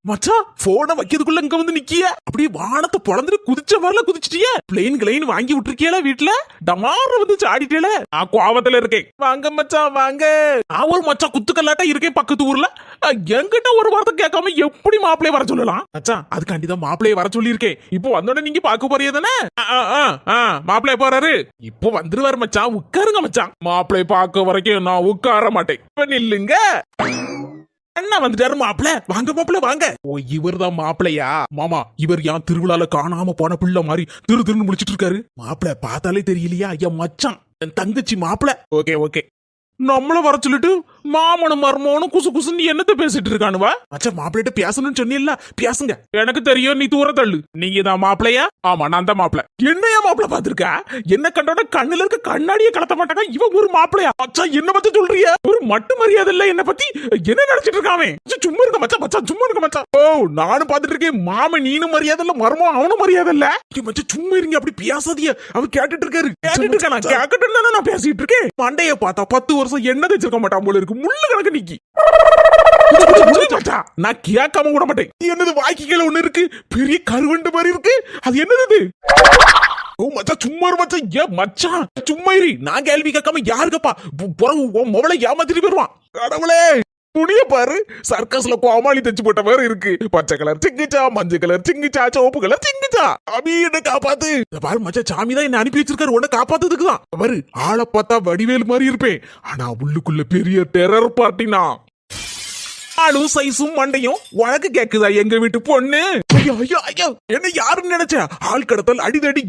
மச்சான் போன வைக்கிறதுக்குள்ள இங்க வந்து நிக்கிய அப்படியே வானத்தை பொழந்துட்டு குதிச்ச மாதிரில குதிச்சிட்டிய. பிளெயின் கிளைன் வாங்கி விட்டுருக்கியல வீட்டுல டமார வந்து சாடிட்டேல. நான் கோவத்துல இருக்கேன். வாங்க மச்சான் வாங்க. நான் ஒரு மச்சான் குத்துக்கல்லாட்டா இருக்கேன் பக்கத்து ஊர்ல. என்கிட்ட ஒரு வார்த்தை கேட்காம எப்படி மாப்பிளைய வர சொல்லலாம் மச்சான்? அதுக்காண்டிதான் மாப்பிளைய வர சொல்லி இருக்கேன். இப்போ வந்தோட நீங்க பாக்க போறிய தானே? மாப்பிளைய போறாரு இப்போ வந்துருவாரு மச்சான். உட்காருங்க மச்சான். மாப்பிளைய பாக்க வரைக்கும் நான் உட்கார மாட்டேன். இப்ப நில்லுங்க. அண்ணா வந்துட்டாரு மாப்பிள. வாங்க மாப்பிள வாங்க. ஓ இவர் தான் மாப்பிளையா? மாமா இவர் ஏன் திருவிழால காணாம போன பிள்ளை மாதிரி திரு திருன்னு முடிச்சிட்டு இருக்காரு. மாப்பிள பார்த்தாலே தெரியலையா? ஐயா மச்சான் என் தங்கச்சி மாப்பிள. Okay okay. நம்மள வர சொல்லிட்டு மாமனும் மர்மோனும் குசு குசுன்னு என்னத்த பேசிட்டு இருக்கானுவா? மச்சா மாப்பிள்ளைட்ட பேசணும்னு சொன்னீல்ல, பேசுங்க. எனக்கு தெரியும் நீ தூர தள்ளு. நீங்க தான் மாப்பிளையா? ஆமா நான் தான் மாப்பிள. என்னையா மாப்பிள பாத்துருக்க? என்ன கண்டோட கண்ணுல இருக்க கண்ணாடியே கலத்த மாட்டாங்க. இவன் ஒரு மாப்பிளையா? மச்சா என்ன பத்தி சொல்றிய? ஒரு மட்டு மரியாதை இல்ல என்ன பத்தி? என்ன நினைச்சிட்டு இருக்காவே? சும்மா இருக்க மச்சா. மச்சா சும்மா இருக்க மச்சா. ஓ நானும் பாத்துட்டு இருக்கேன். மாமன் நீனும் மரியாதை இல்ல, மர்மம் அவனும் மரியாதை இல்ல. மச்சா சும்மா இருங்க, அப்படி பேசாதீங்க. அவர் கேட்டுட்டு இருக்காரு. கேட்டுட்டு இருக்கா? நான் கேட்கட்டும் தானே நான் பேசிட்டு இருக்கேன். மண்டைய பார்த்தா 10 வருஷம் என்ன வச்சிருக்க மாட்டான் போல இருக்கு. முள்ளு கணக்கு நிக்கி. நான் கேட்காம விட மாட்டேன். என்னது வாய்க்கில ஒண்ணு இருக்கு, பெரிய கருவண்டு மாதிரி இருக்கு. அது என்னது? ஓ மச்சான் சும்மா இரு மச்சான். ஏன் மச்சான் சும்மா இரு. நான் கேள்வி கேட்காம யாருக்கப்பா மொபைலை ஏமாத்திட்டு போயிருவான். கடவுளே துணிய பாரு, சர்க்கஸ்ல கோமாளி தச்சு போட்ட மாதிரி இருக்கு. பச்சை கலர் சிங்கிச்சா, மஞ்சள் கலர் சிங்கிச்சா, சிவப்பு கலர் சிங்கிச்சா. அபி என்ன காப்பாத்து. பாரு மச்சான், சாமி தான் என்ன அனுப்பி வச்சிருக்காரு உன்னை காப்பாத்துறதுக்குதான். பாரு ஆளை பார்த்தா வடிவேல் மாதிரி இருப்பேன், ஆனா உள்ளுக்குள்ள பெரிய டெரர் பார்ட்டினா. ஆளும் சைஸும் மண்டையும் உனக்கு கேக்குதா எங்க வீட்டு பொண்ணு? ஐயோ ஐயோ ஐயோ, என்ன யாருன்னு நினைச்ச? ஆள் கடத்தல் அடிதடி